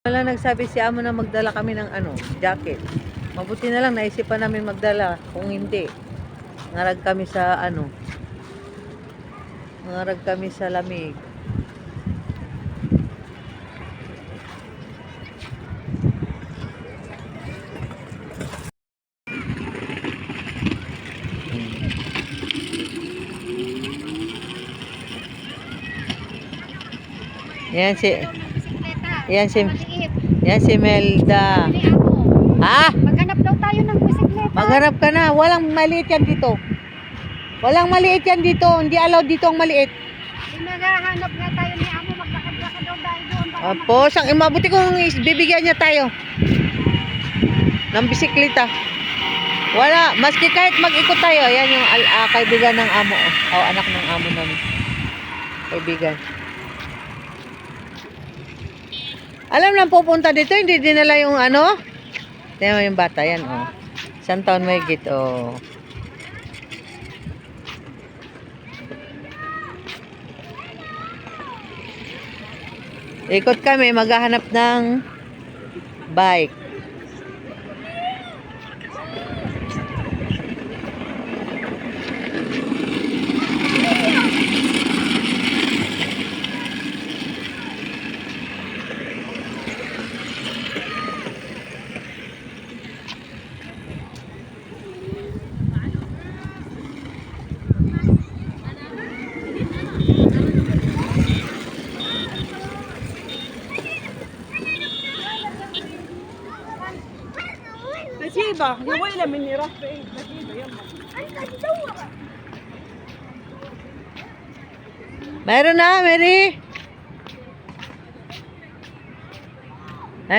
Wala nagsabi si amo na magdala kami ng jacket. Mabuti na lang naisipan namin magdala. Kung hindi, ngarag kami sa ngarag kami sa lamig. Yan si Yan si Yan si Melda. Ha? Maghanap daw tayo ng bisikleta. Maghanap ka na. Walang maliit yan dito. Walang maliit yan dito. Hindi allowed dito ang maliit. Naghahanap nga tayo ni Amo. Maglakad-lakad daw tayo doon. Opo, mabuti kung bibigyan niya tayo ng bisikleta. Wala, maski kahit mag-ikot tayo. Yan yung kaibigan ng amo. O, anak ng amo namin. Kaibigan. Alam lang pupunta dito, hindi dinala yung tingnan mo yung bata, yan Isang taon may git, Ikot kami, maghahanap ng bike. نجيبه يا ويلة مني راح بعيد نجيبه يلا. Mayroon na, Mary.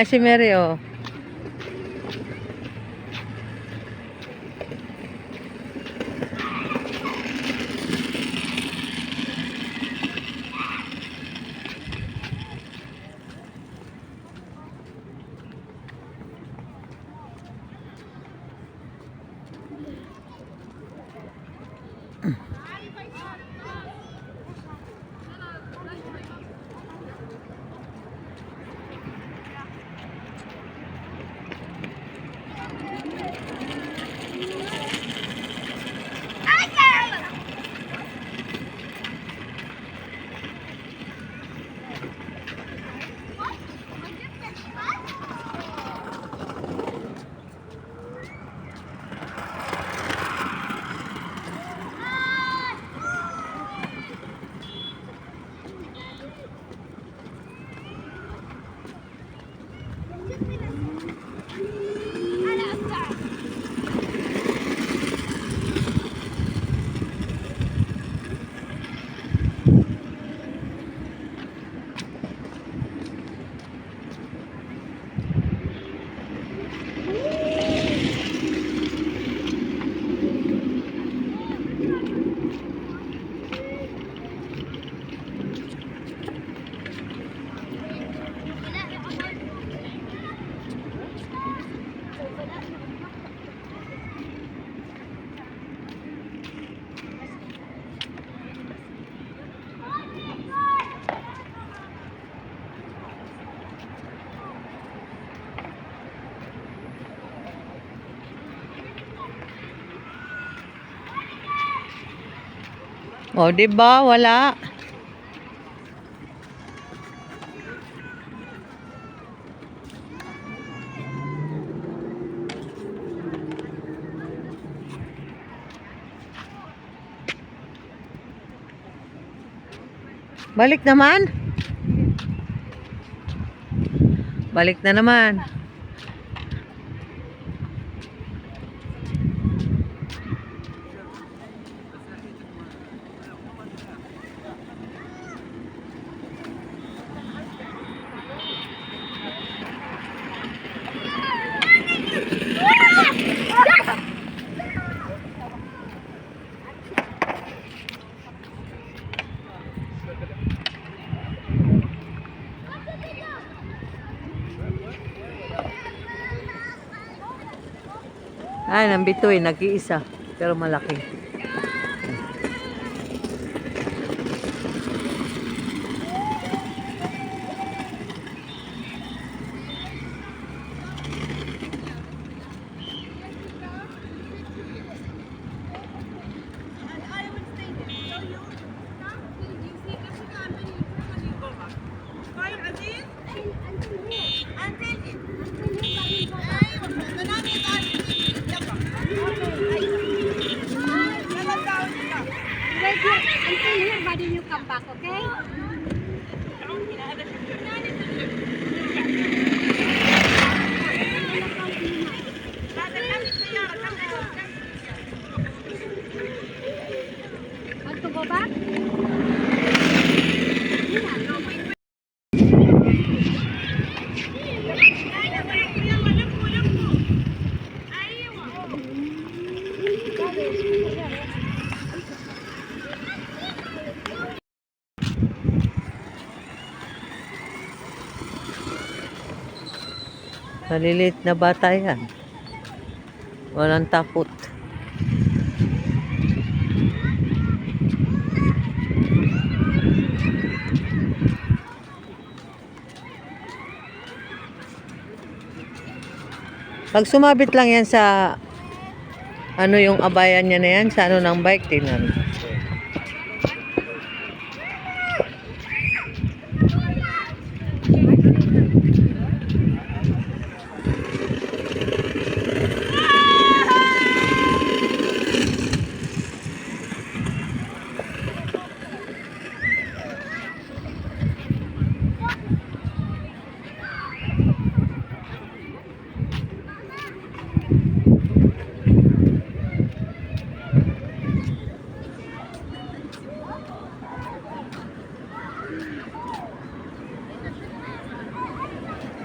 Si Mary, diba? Wala. Balik naman. Balik na naman. Ay, nang bituin, nag-iisa. Pero malaki. Maliliit na bata yan. Walang takot. Pag sumabit lang yan sa ano yung abayan niya na yan, sa ano ng bike, tingnan.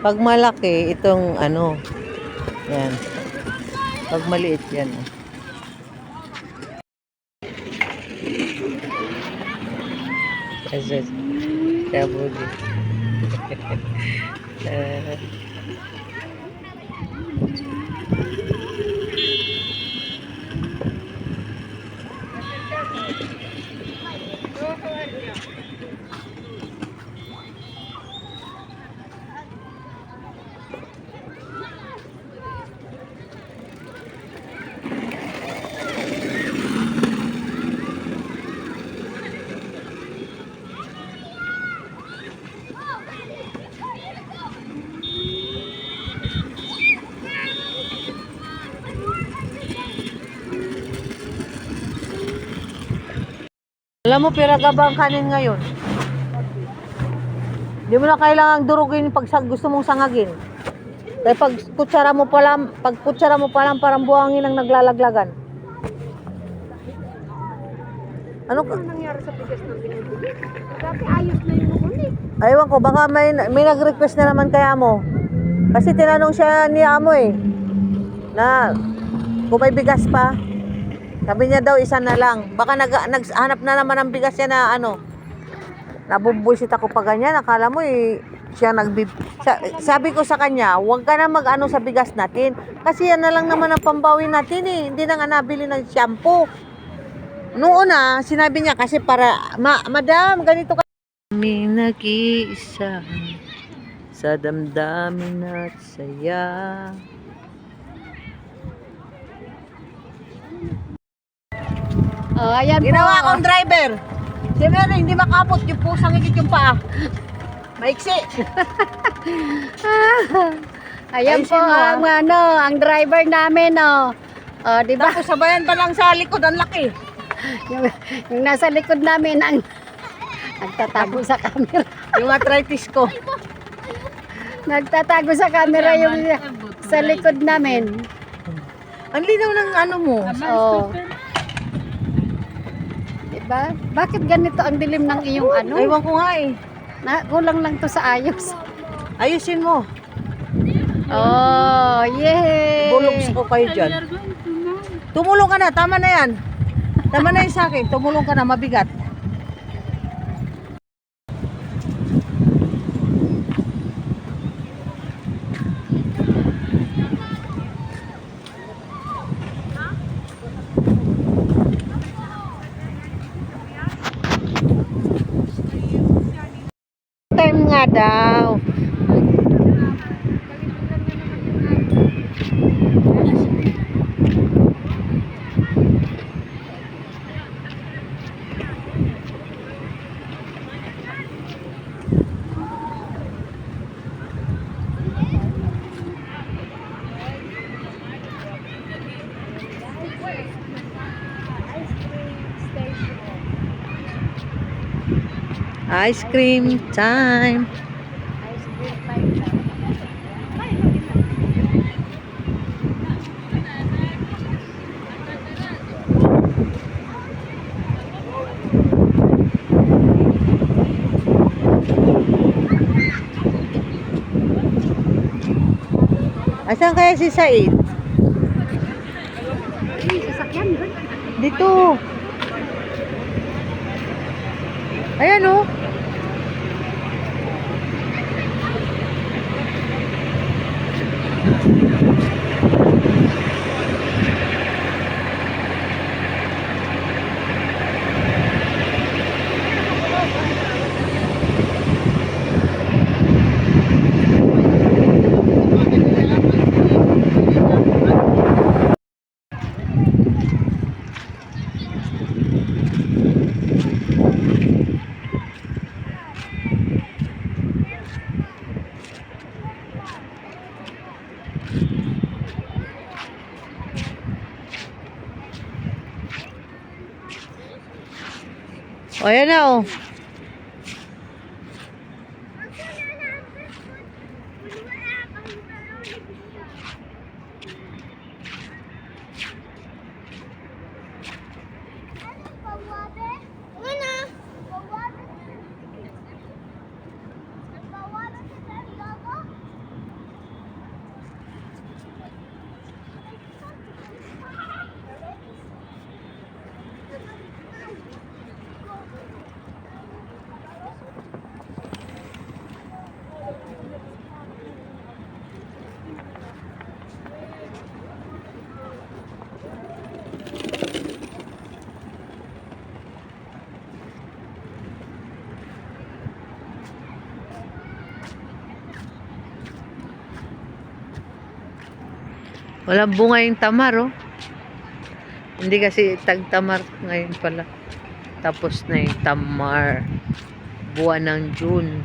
Pag malaki, itong ano, yan. Pag maliit yan. Yes. Kabuli. Alam mo, piraga ba ang kanin ngayon? Di mo na kailangang durugin pag gusto mong sangagin. Kaya pag kutsara mo pa lang parang buhangin ang naglalaglagan. Ano ka? Ano nangyari sa bigas ng binibili? Dati ayos na yung noon eh. Aywan ko, baka may nag-request na naman kaya mo. Kasi tinanong siya ni amo eh, na kung may bigas pa. Sabi niya daw isa na lang. Baka naghanap na naman ng bigas niya na ano. Nabubuisit ako pa ganyan. Akala mo eh, siya sabi ko sa kanya, huwag ka na mag-ano sa bigas natin. Kasi yan na lang naman ang pambawi natin eh. Hindi na nga nabili ng shampoo. Noong una, sinabi niya kasi para, madam, ganito ka. Kami nag-iisa sa damdamin at saya. Oh, ayan Ginawa po. akong driver. Siyempre, hindi makapot yung pusang higit yung paa. Maiksi. Ayan Ayusin po mo, ang ano, ang driver namin oh. Oh, di ba? Tapos sabayan pa lang sa likod, ang laki. yung nasa likod namin ang nagtatago sa camera. Yung arthritis ko. Nagtatago sa camera yung sa likod namin. Ang linaw ng ano mo. Oh. Diba? Bakit ganito ang dilim ng iyong ano? Aywan ko nga eh. Kulang lang to sa ayos. Ayusin mo. Oh, yay! Bulugs ko kayo dyan. Tumulong ka na, tama na yan. Tama na yun sa akin, tumulong ka na, mabigat. Time nga daw. Ice cream time. Asan kaya si Said? Sasakyan doon. Dito. Ayan oh. O, ayan na, oh. Walang bunga yung tamar, oh. Hindi kasi tag-tamar ngayon pala. Tapos na yung tamar. Buwan ng June.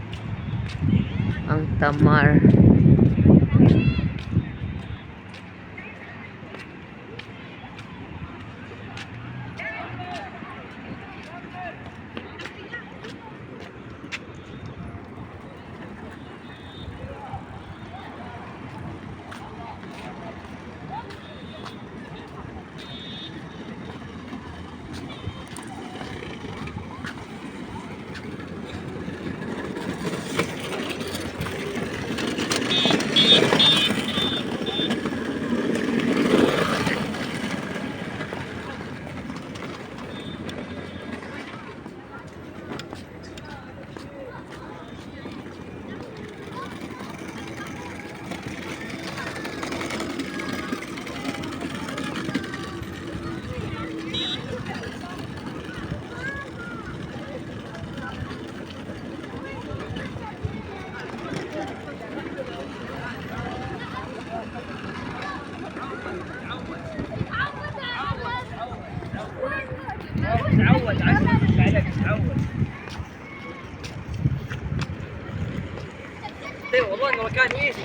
Ang tamar. تعود عشان عليك تعود. اي والله انه مكان ايزي.